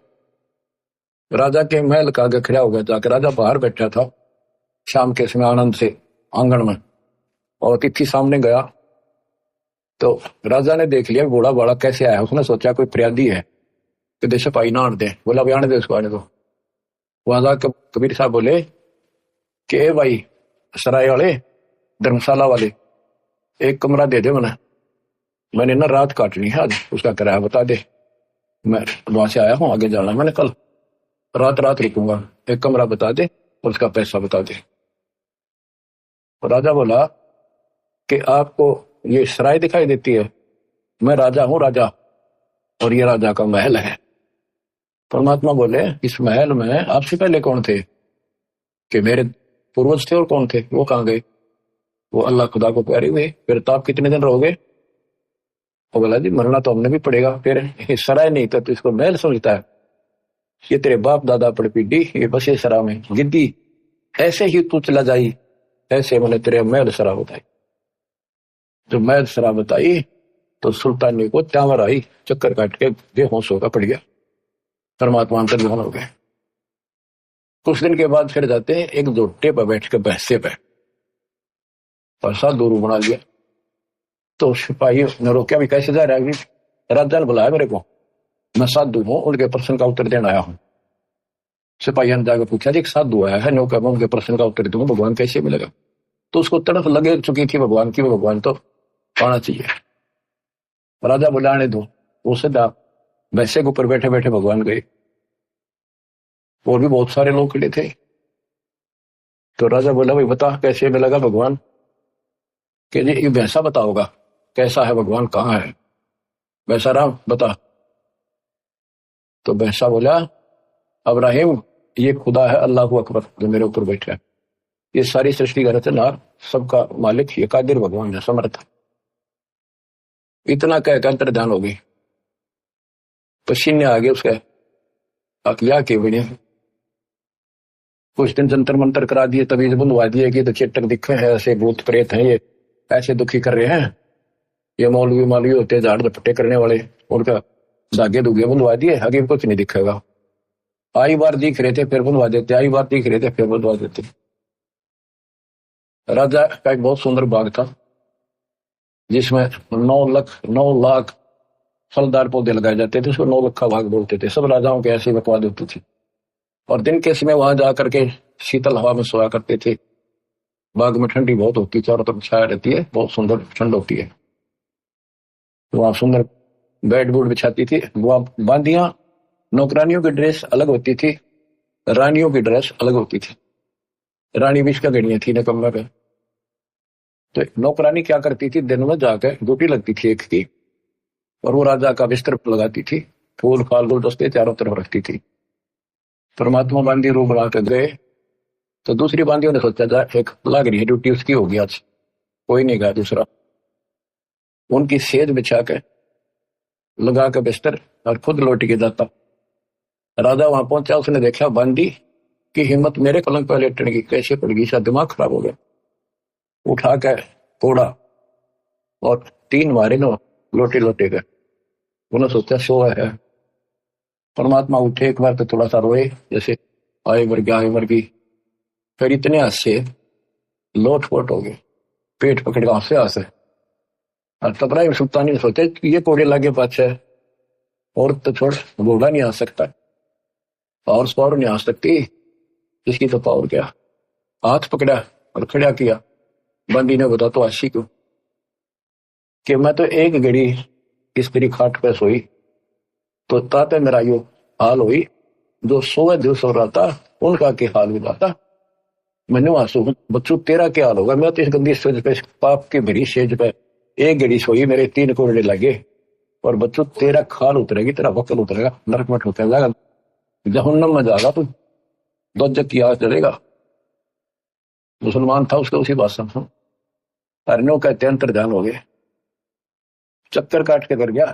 राजा के महल का आगे खड़ा हो गया, जाकर राजा बाहर बैठा था शाम के समय आनंद से आंगन में, और अतिथि सामने गया तो राजा ने देख लिया बूढ़ा बाड़ा कैसे आया। उसने सोचा कोई फरियादी है कि देश पाई ना आने दे, बोला भाई आने दे उसको, आने दो। राजा कबीर साहब बोले कि ए भाई सराय वाले, धर्मशाला वाले, एक कमरा दे दे मैंने ना रात काटनी है आज, उसका किराया बता दे, मैं वहां से आया हूँ, आगे जाना मैंने, कल रात रुकूंगा, एक कमरा बता दे और उसका पैसा बता दे। तो राजा बोला कि आपको ये सराय दिखाई देती है, मैं राजा हूं राजा, और ये राजा का महल है। परमात्मा बोले इस महल में आपसे पहले कौन थे? कि मेरे पूर्वज थे। और कौन थे? वो कहाँ गए? वो अल्लाह खुदा को प्यारे हुए। फिर तो आप कितने दिन रहोगे? वो बोला जी मरना तो हमने भी पड़ेगा। फिर सराय नहीं था तो इसको महल समझता है? ये तेरे बाप दादा पड़पीडी, ये बसे सरा में गिद्दी, ऐसे ही तू चला जाई, ऐसे मैंने तेरे महल सरा बताई। जब महल सरा बताई तो सुल्तानी को त्यावर आई, चक्कर काट के बेहोश होकर पड़ गया। परमात्मा अंतर्ध्यान हो गए। कुछ दिन के बाद फिर जाते हैं एक जोटे पर बैठ के बहसे पे परसा दूरू बना लिया। तो सिपाही ने रोका भी कैसे जा रहा है? राजा ने बुलाया मेरे को, मैं साधु हूँ, उनके प्रश्न का उत्तर देने आया हूँ। सिपाही ने जाकर पूछा जी एक साधु आया है, नौका मैं उनके प्रश्न का उत्तर दूंगा, भगवान कैसे मिलेगा? तो उसको तड़फ लगे चुकी थी भगवान की, वो भगवान तो पाना चाहिए। राजा बुलाने दो, वो सीधा वैसे के ऊपर बैठे बैठे भगवान गए, और भी बहुत सारे लोग खड़े थे। तो राजा बोला भाई बता कैसे मिलेगा भगवान? कि जी ये वैसा बताओगा कैसा है भगवान, कहाँ है वैसा राम बता। तो वैसा बोला अब्राहिम ये खुदा है अल्लाह अकबर जो मेरे ऊपर बैठा है, ये सारी सृष्टि का रचनहार, सबका मालिक ये कादिर भगवान है, समर्थ। इतना कहकर अंतर्ध्यान हो गई, पसीने आ गए उसके अकलिया के बने। कुछ दिन जंतर मंतर करा दिए, तभी बुलवा दिए कि तो चेटक दिखे है, ऐसे भूत प्रेत हैं, ये ऐसे दुखी कर रहे हैं, ये मौलवी मालवी होते झाड़ झपटे करने वाले, उनका धागे दुगे बुलवा दिए, आगे कुछ नहीं दिखेगा। आई बार दिख रहे थे फिर बुलवा देते, आई बार दिख रहे थे फिर बुलवा देते। राजा का एक बहुत सुंदर बाग था जिसमें 9 लाख फलदार पौधे लगाए जाते थे, उसको 9 लाख का बाग बोलते थे। सब राजाओं के ऐसी बकवाद होती थी, और दिन के समय वहां जाकर के शीतल हवा में सोया करते थे। बाग में ठंडी बहुत होती, चारों तरफ छाया रहती है, बहुत सुंदर ठंड होती है। वहां सुंदर बेड बूड बिछाती थी। वहां बांदियां, नौकरानियों की ड्रेस अलग होती थी, रानियों की ड्रेस अलग होती थी। रानी भी इसका गणिया थी न कमरा पे। तो नौकरानी क्या करती थी, दिन में जाकर ड्यूटी लगती थी एक की, और वो राजा का बिस्तर लगाती थी, फूल फाल गुलदस्ते चारों तरफ रखती थी। परमात्मा बांदी रूप बना कर गए तो दूसरी बांदियों ने सोचा जा एक लग रही है ड्यूटी उसकी होगी आज, कोई नहीं गया दूसरा। उनकी सेज बिछा के लगा के बिस्तर और खुद लौट के जाता। राजा वहां पहुंचा, उसने देखा बांदी की हिम्मत मेरे पलंग पर लेटने की कैसे पड़ गई, शायद दिमाग खराब हो गया। उठा के तोड़ा और 3 मारे नो लोटे लोटे गए। उन्होंने सोचा सोया है। परमात्मा उठे, एक बार तो थोड़ा सा रोए जैसे आए मर गई, फिर इतने हंसे लोटपोट हो गए, पेट पकड़ के हंसे। और तब सुल्तानी ने सोचे कि ये कोड़े लागे पाछे, और तो छोड़ घोड़ा नहीं आ सकता और पावर नहीं आ सकती, इसकी तो पावर क्या। हाथ पकड़ा और खड़ा किया। बंदी ने बता तो आशी क्यों? कि मैं तो एक घड़ी इस तेरी खाट पे सोई तो ताते मेरा यो हाल हुई, जो सोए जो सो रहा था उनका के हाल हो जाता। मैंने आंसू बच्चों तेरा क्या हाल होगा? मैं तो इस गंदी सेज पे, पाप की भरी सेज पे एक घड़ी सोई मेरे 3 कोड़े लगे, और बच्चों तेरा खाल उतरेगी, तेरा वक्ल उतरेगा, नरक में ठोकर जाएगा, जहन्नम में जाएगा तू, दोजख की आग चलेगा। मुसलमान था, उसका उसी बात समझो। हरनों कहते अंतर्ध्यान हो गए, चक्कर काट के कर गया,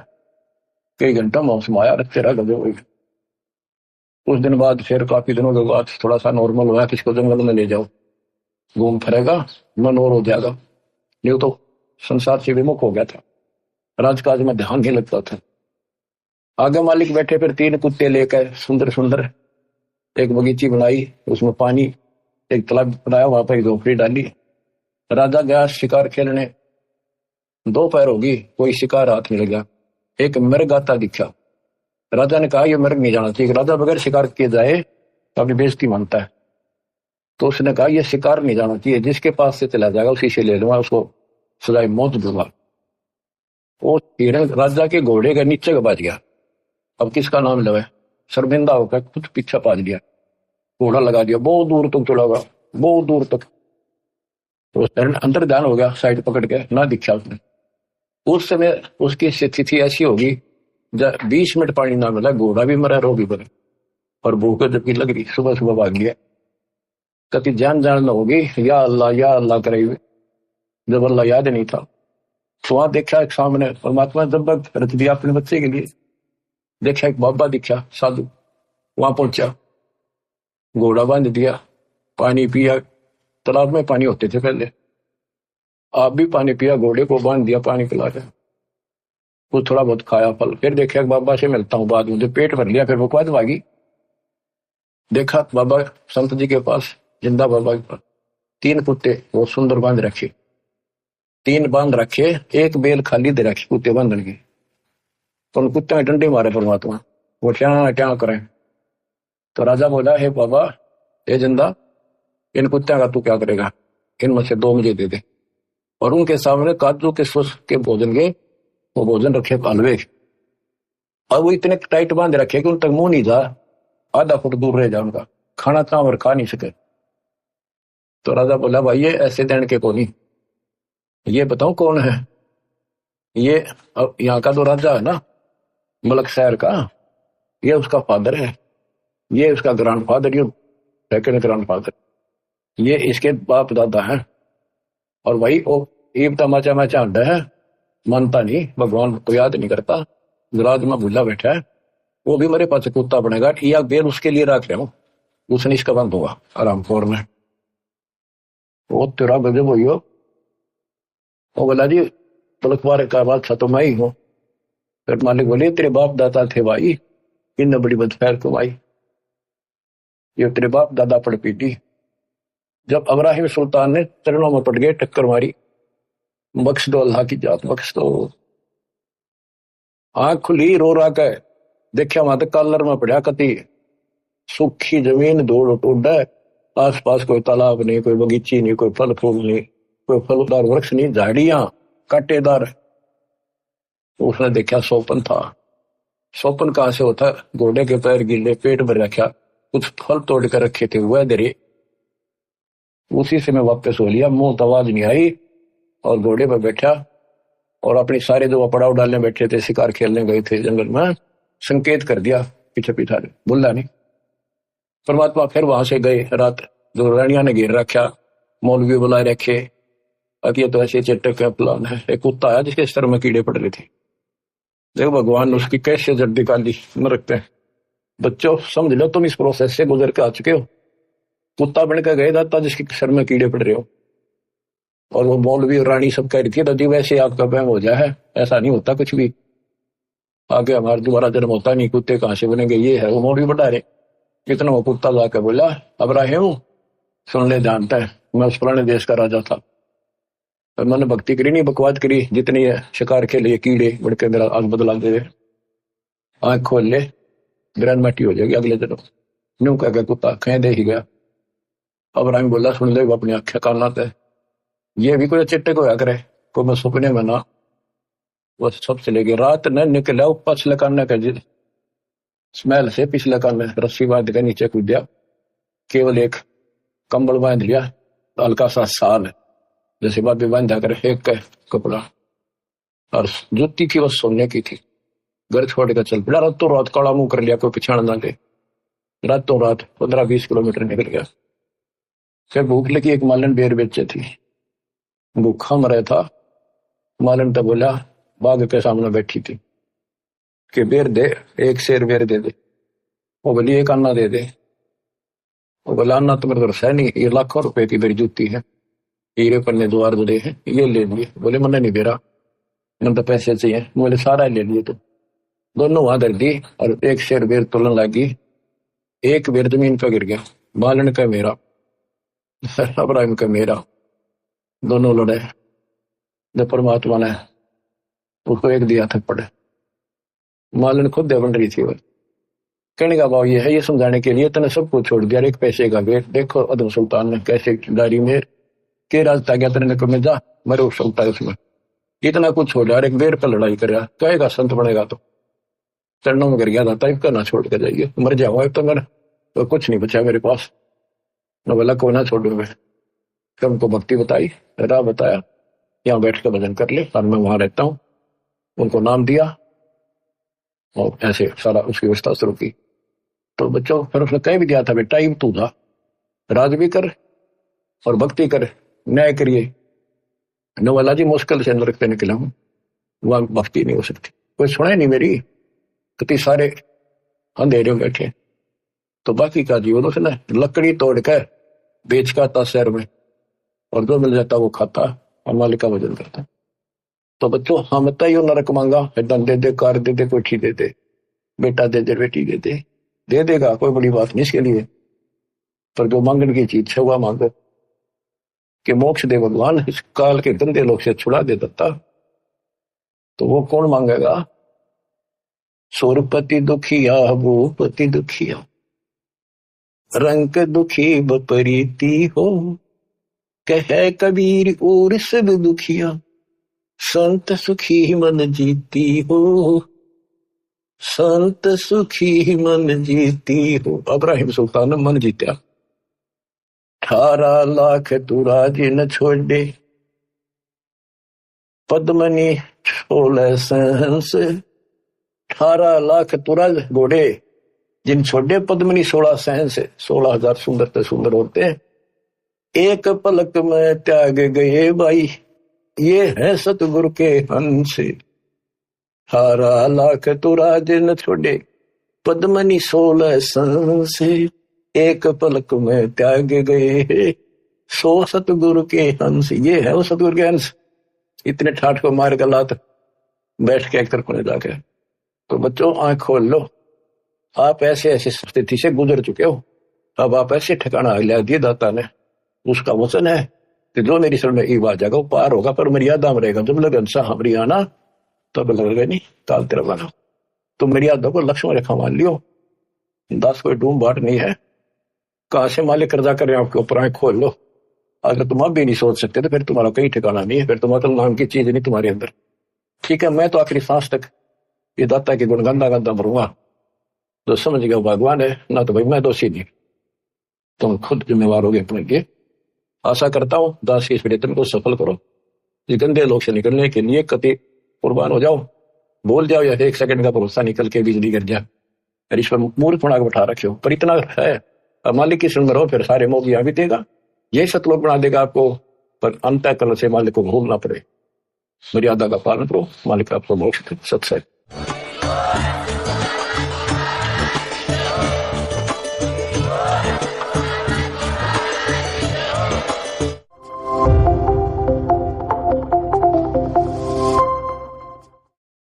कई घंटों मौसम आया, तेरा गजे हुई। उस दिन बाद फिर काफी दिनों के बाद थोड़ा सा नॉर्मल हुआ, किसको जंगल में ले जाओ, घूम फिरेगा, मन और हो जाएगा। नहीं तो संसार से विमुख हो गया था, राजकाज में ध्यान नहीं लगता था। आगे मालिक बैठे, फिर 3 कुत्ते लेकर सुंदर सुंदर एक बगीची बनाई, उसमें पानी, एक तालाब बनाया, वहां पर झोपड़ी डाली। राजा गया शिकार खेलने, दोपहर होगी, कोई शिकार हाथ नहीं लगा। एक मृग आता दिखा, राजा ने कहा यह मृग नहीं जाना चाहिए, राजा बगैर शिकार किए जाए तो अपनी बेइज्जती मानता है। तो उसने कहा यह शिकार नहीं जाना चाहिए, जिसके पास से चला जाएगा उसी से ले लूंगा, उसको सजाए मौत दूंगा। वो हिरण राजा के घोड़े के नीचे बच गया। अब किसका नाम लवे, शर्मिंदा होकर कुछ पीछा पाज लिया, घोड़ा लगा दिया, बहुत दूर तक चला गया, बहुत दूर तक। तो अंदर ध्यान हो गया, साइड पकड़ के ना दिखा उसने। उस समय उसकी स्थिति ऐसी होगी, जब 20 मिनट पानी ना मिला, घोड़ा भी मरा, रो भी मरा, और भूख जबकि लग रही, सुबह सुबह भाग गया। कभी जान न होगी, या अल्लाह करे, जब अल्लाह याद नहीं था। तो वहां देखा एक सामने परमात्मा जब रख दिया अपने बच्चे के लिए, देखा एक बाबा दिखा साधु, वहां पहुंचा, घोड़ा बांध दिया, पानी पिया। तालाब में पानी होते थे पहले, आप भी पानी पिया, घोड़े को बांध दिया, पानी पिला के वो थोड़ा बहुत खाया फल। फिर देखा बाबा से मिलता हूँ बाद में, पेट भर लिया, फिर वो बाद भागी। देखा बाबा संत जी के पास, जिंदा बाबा के पास 3 कुत्ते वो सुंदर बांध रखे, 3 बांध रखे, एक बेल खाली दे रखी कुत्ते बांधने की। तो उन कुत्ते में डंडे मारे परमात्मा, वो ट्या ट्या करें। तो राजा बोला, हे बाबा, हे जिंदा, इन कुत्ते का तू क्या करेगा, इनमें से 2 मुझे दे दे। और उनके सामने काजू के स्वस्थ के भोजन के वो भोजन रखे हलवे, और वो इतने टाइट बांध रखे कि उन तक मुंह नहीं जा, आधा फुट दूर रह जा उनका, खाना और खा नहीं सके। तो राजा बोला, भाई ये ऐसे देने के को नहीं, ये बताओ कौन है ये। यहाँ का तो राजा है ना, मलक शहर का, ये उसका फादर है, ये उसका ग्रैंडफादर, ये सेकंड ग्रैंडफादर, ये इसके बाप दादा है। और भाई वो ईब तमाचा मैचा अंडा है, मानता नहीं, भगवान को याद नहीं करता, गराज में भूला बैठा है। वो भी मेरे पास कुत्ता बनेगा, या बेल उसके लिए रख रहा हूं, उसने इसका बंद होगा आराम खोर में। वो तेरा गजब हुई हो। वो बोला, जी बलकवार का बादशाह तो मैं ही हूँ। फिर मालिक बोले, तेरे बाप दादा थे भाई, इन बड़ी बदफैर कमाई, ये तेरे बाप दादा पड़ पीटी। जब अब्राहिम सुल्तान ने चरणों में पड़ गए, टक्कर मारी, बख्श दो अल्लाह की जात, बख्श दो। आंख खुली, रो रहा के देखा, वहां तक कॉलर में पड़ा, कति सूखी जमीन, धूल टूट है, आस पास कोई तालाब नहीं, कोई बगीची नहीं, कोई फल फूल नहीं, कोई फलदार वृक्ष नहीं, झाड़ियां कांटेदार। तो उसने देखा सोपन था। सोपन कहां से होता, घोड़े के पैर गिले, पेट भर रखा, कुछ फल तोड़ कर रखे थे वह दरे, उसी से मैं वापस हो लिया, मुंह तो आवाज नहीं आई, और घोड़े पर बैठा, और अपने सारे जो पड़ाव डालने बैठे थे, शिकार खेलने गए थे जंगल में, संकेत कर दिया पीछे पीछा, बोला नहीं। परमात्मा फिर वहां से गए, रात जो रानिया ने घेर रखा, मौलवी बुलाए रखे, अब ये तो ऐसे चट्टक का प्लान है। एक कुत्ता आया जिसके सर में कीड़े पड़ रहे थे, देखो भगवान ने उसकी कैसे जड़ निकाली, नरकते हैं। बच्चों समझ लो, तुम इस प्रोसेस से गुजर के आ चुके हो। कुत्ता बन के गए दाता जिसके सर में कीड़े पड़ रहे हो, और वो मौलवी और रानी सब कह रही थी, दादी वैसे आपका बहम हो जाए है, ऐसा नहीं होता कुछ भी, आगे हमारा दोबारा जन्म होता नहीं, कुत्ते कहां से बनेंगे, ये है। वो मौलवी बता रहे, कितना वो कुत्ता जाकर बोला, अब्राहिम सुन ले, जानता है मैं उस पुराने देश का राजा था, पर मैंने भक्ति करी नहीं, बकवाद करी, जितनी है शिकार के लिए कीड़े बढ़ मेरा आज बदला दे, आंख खोल ले, ग्रैंड मैटी हो जाएगी अगले दिन। न्यू कह गया कुत्ता, कहीं दे ही गया। अब्राहिम बोला, सुन ले, वो अपनी आंखें काना थे, ये भी कोई चिट्टे को करे, को मैं सपने में ना, वो सब चले गए। रात न निकला, पछले कान का स्मेल से पिछले कान रस्सी बांध के नीचे कूद, केवल एक कंबल बांध लिया, हल्का सा साल जैसे बाबी बांधा कर एक कपड़ा, और जुत्ती थी बस सोने की थी। घर छोड़ कर चल पड़ा, रातों रात काला मुंह कर लिया, कोई पिछाड़ ना ले। रातों रात 15-20 किलोमीटर निकल गया। फिर भूख लगी, एक मालन बेर बेचे थी, भूखा मरा था। मालन तो बोला, बाग के सामने बैठी थी कि बेर दे, एक शेर बेर दे दे। वो बोली एक अन्ना दे दे। वो बोला अन्ना तो मेरे घर नहीं, ये लाखों रुपए की मेरी जूती है, हीरे पन्ने द्वार जुड़े हैं, ये ले लिए। बोले मैंने नहीं बेरा, मैंने तो पैसे चाहिए। बोले सारा ले लिए। तो दोनों वहां धर दी और एक शेर बेर तोलन लगी। एक बेर जमीन पर गिर गया, बालन का मेरा, अब्राहिम का मेरा, दोनों लड़े। जब परमात्मा ने उसको एक दिया थप्पड़, मालन खुद बन रही थी। वो कहने का भाव ये है, ये समझाने के लिए तने सब कुछ छोड़ दिया, एक पैसे का वेट। देखो अदम सुल्तान ने कैसे डायरी में के रास्ता गया, तेने को जा मरे सुल्तान उसमें इतना कुछ छोड़ दिया, एक बेर पर लड़ाई कर कहेगा संत बनेगा तो चरणों में गिर गया था, टाइप करना छोड़ के जाइए, मर जाओ तो मेरा तो कुछ नहीं बचा मेरे पास। न बोला कोई ना छोड़ू मैं, तुमको भक्ति बताई, राह बताया, यहाँ बैठ कर भजन कर ले, और मैं वहां रहता हूँ। उनको नाम दिया और ऐसे सारा उसकी व्यवस्था शुरू की। तो बच्चों फिर उसने कह भी दिया था, बेटा टाइम तू था, राज भी कर और भक्ति कर, न्याय करिए। नवाला जी मुश्किल से नरक पे निकला हूं, वहां भक्ति नहीं हो सकती। कोई सुने नहीं मेरी, कितनी सारे अंधेरे में बैठे। तो बाकी का जीवन उसने लकड़ी तोड़ कर बेच का था शहर में, और जो मिल जाता वो खाता और मालिक का वजन करता। तो बच्चों हम तय नरक मांगा, धन दे दे, कार दे दे, कोठी दे दे, बेटा दे दे, बेटी दे देगा, कोई बड़ी बात नहीं इसके लिए। पर जो मांगने की चीज है वह मांगो कि मोक्ष दे भगवान, इस काल के गंदे लोग से छुड़ा दे दत्ता। तो वो कौन मांगेगा? सुरपति दुखिया, भूपति दुखिया, रंग दुखी बपरीती हो, कहे कबीर और सब दुखिया, संत सुखी मन जीती हो, संत सुखी मन जीती हो। अब्राहिम सुल्तान ने मन जीत्या। 18 लाख तुराज न छोड़े, पद्मनी 16 सहंस। 18 लाख तुराज घोड़े जिन छोड़े, पद्मनी 16 सहंस, 16,000 सुंदर से सुंदर होते हैं, एक पलक में त्याग गए भाई, ये है सतगुरु के हंस। 18 लाख तुराज न छोड़े, पद्मनी 16 सहंस, एक पलक में त्याग गए 100 सतगुरु के हंस। ये है वो सतगुरु के हंस। इतने ठाठ को मार कर लात बैठ के एक तरफ को जाके। तो बच्चों आंख खोल लो, आप ऐसे ऐसे स्थिति से गुजर चुके हो, अब आप ऐसे ठिकाना हिला दिए दाता ने। उसका वचन है कि जो मेरी शरण में ईब आ जाएगा वो पार होगा, पर मर्यादा में रहेगा। जब लगे अंसा हमारी आना तब लगेगा नहीं, काल तेरा बना। तो मर्यादा को लक्ष्मण रेखा मान लियो, 10 कोई डूम बाट नहीं है। कहां से मालिक कर्जा कर रहे हैं आपके ऊपर, आंख खोल लो। अगर तुम अब भी नहीं सोच सकते तो फिर तुम्हारा कहीं ठिकाना नहीं है, फिर तुम्हारा नाम की चीज नहीं तुम्हारे अंदर। ठीक है, मैं तो आखिरी सांस तक ये दाता के गुण गंदा गंदा भरूंगा। तो समझ गया भगवान है ना, तो भाई मैं दोषी नहीं, तुम खुद जिम्मेवार होगे अपने लिए। आशा करता हूं दास की इस प्रयत्न को सफल करो, ये गंदे लोग से निकलने के लिए कति कुर्बान हो जाओ। बोल जाओ या 1 सेकंड का भरोसा निकल के बिजली गिर जाए, ईश्वर मूर्ख बना के बैठा रखे हो, पर इतना है मालिक की सुन रहो, फिर सारे मोह यहाँ बीतेगा। यही सतलोक बना देगा आपको, पर अंतःकरण से मालिक को भूलना पड़े। मर्यादा का पालन करो, मालिक आपको मोक्ष दे। सत्संग।